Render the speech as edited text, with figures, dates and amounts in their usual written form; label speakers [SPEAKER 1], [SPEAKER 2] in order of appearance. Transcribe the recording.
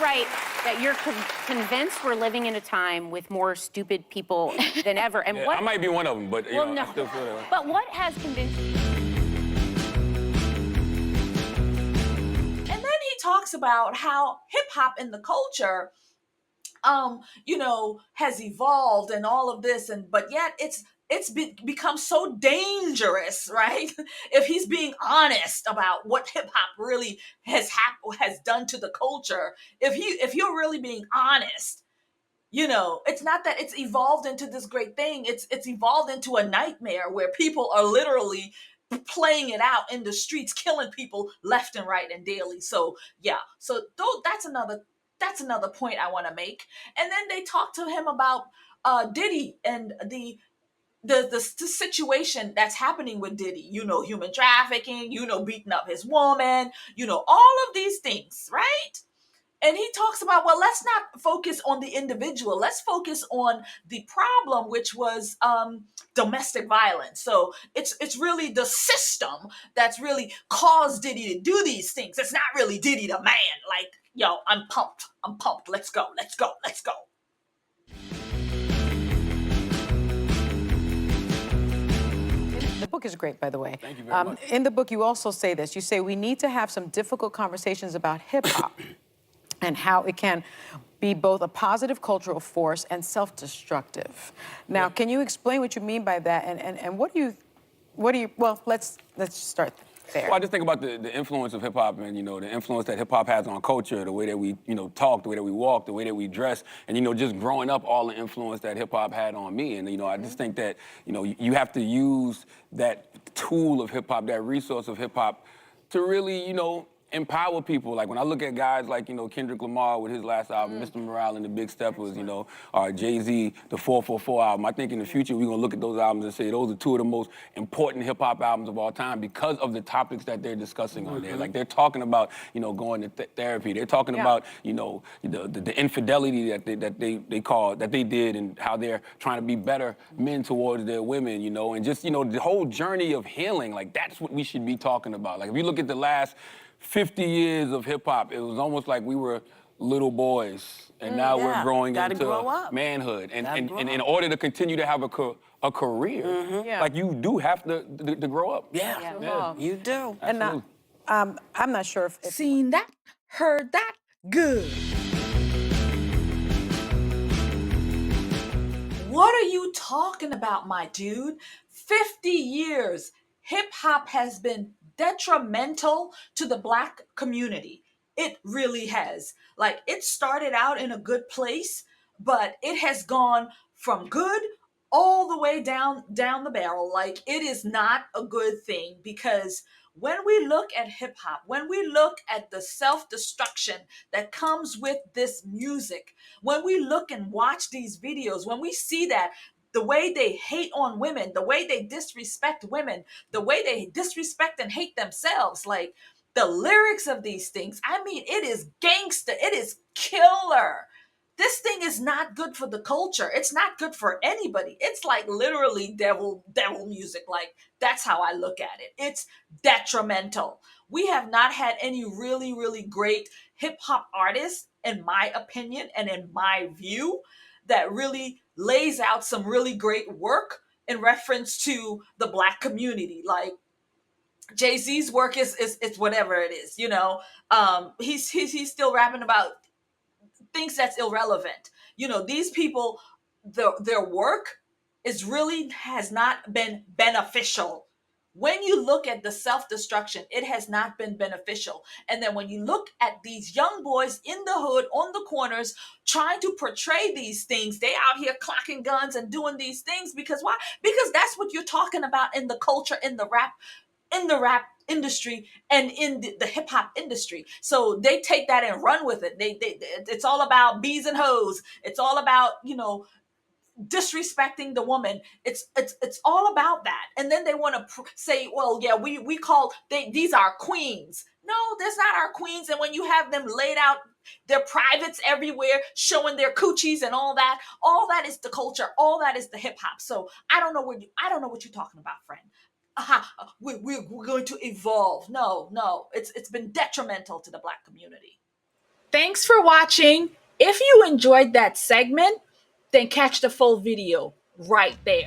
[SPEAKER 1] Right, that you're convinced we're living in a time with more stupid people than ever. And
[SPEAKER 2] Yeah,
[SPEAKER 1] what
[SPEAKER 2] I might be one of them, but you know,
[SPEAKER 1] no.
[SPEAKER 2] I still feel that way.
[SPEAKER 1] But what has convinced you?
[SPEAKER 3] And then he talks about how hip hop in the culture, has evolved and all of this, but yet become so dangerous, right? If he's being honest about what hip hop really has done to the culture, if you're really being honest, it's not that it's evolved into this great thing. It's evolved into a nightmare where people are literally playing it out in the streets, killing people left and right and daily. So yeah, so that's another point I want to make. And then they talk to him about Diddy and the situation that's happening with Diddy, human trafficking, beating up his woman, all of these things, right? And he talks about, well, let's not focus on the individual. Let's focus on the problem, which was domestic violence. So it's really the system that's really caused Diddy to do these things. It's not really Diddy the man. Like, yo, I'm pumped. Let's go.
[SPEAKER 4] The book is great, by the way.
[SPEAKER 2] Thank you very much.
[SPEAKER 4] In the book, you also say this. You say we need to have some difficult conversations about hip hop and how it can be both a positive cultural force and self-destructive. Now, can you explain what you mean by that? And what do you? Well, let's start there.
[SPEAKER 2] Well, I just think about the influence of hip hop and, the influence that hip hop has on culture, the way that we, talk, the way that we walk, the way that we dress, and, just growing up, all the influence that hip hop had on me. And, I just think that, you have to use that tool of hip hop, that resource of hip hop to really, empower people. Like when I look at guys like, Kendrick Lamar with his last album, Mr. Morale and the Big Steppers, or Jay-Z, the 444 album. I think in the future we're gonna look at those albums and say those are two of the most important hip hop albums of all time because of the topics that they're discussing on there. Like they're talking about, going to therapy. They're talking about, the infidelity that they did and how they're trying to be better men towards their women, and just, the whole journey of healing. Like that's what we should be talking about. Like if you look at the last 50 years of hip hop, it was almost like we were little boys, and now we're growing into manhood. And in order to continue to have a career, like you do have to grow up.
[SPEAKER 5] Yeah, you do.
[SPEAKER 4] And I'm not sure if
[SPEAKER 3] Seen that, heard that, good. What are you talking about, my dude? 50 years. Hip hop has been detrimental to the Black community. It really has. Like, it started out in a good place, but it has gone from good all the way down the barrel. Like, it is not a good thing, because when we look at hip hop, when we look at the self-destruction that comes with this music, when we look and watch these videos, when we see that the way they hate on women, the way they disrespect women, the way they disrespect and hate themselves, like the lyrics of these things, I mean, it is gangster. It is killer. This thing is not good for the culture. It's not good for anybody. It's like literally devil music. Like, that's how I look at it. It's detrimental. We have not had any really, really great hip hop artists, in my opinion and in my view, that really lays out some really great work in reference to the Black community. Like, Jay-Z's work is whatever it is, he's still rapping about things that's irrelevant. These people, their work has not been beneficial. When you look at the self-destruction, it has not been beneficial. And then when you look at these young boys in the hood, on the corners, trying to portray these things, they out here clocking guns and doing these things because why? Because that's what you're talking about in the culture, in the rap industry and in the hip hop industry. So they take that and run with it. It's all about bees and hoes. It's all about, disrespecting the woman. It's all about that. And then they want to say, well, yeah, we call these are queens. No, that's not our queens. And when you have them laid out, their privates everywhere, showing their coochies and all that is the culture. All that is the hip hop. So I don't know what you're talking about, friend. We're going to evolve. No, it's been detrimental to the Black community. Thanks for watching. If you enjoyed that segment, then catch the full video right there.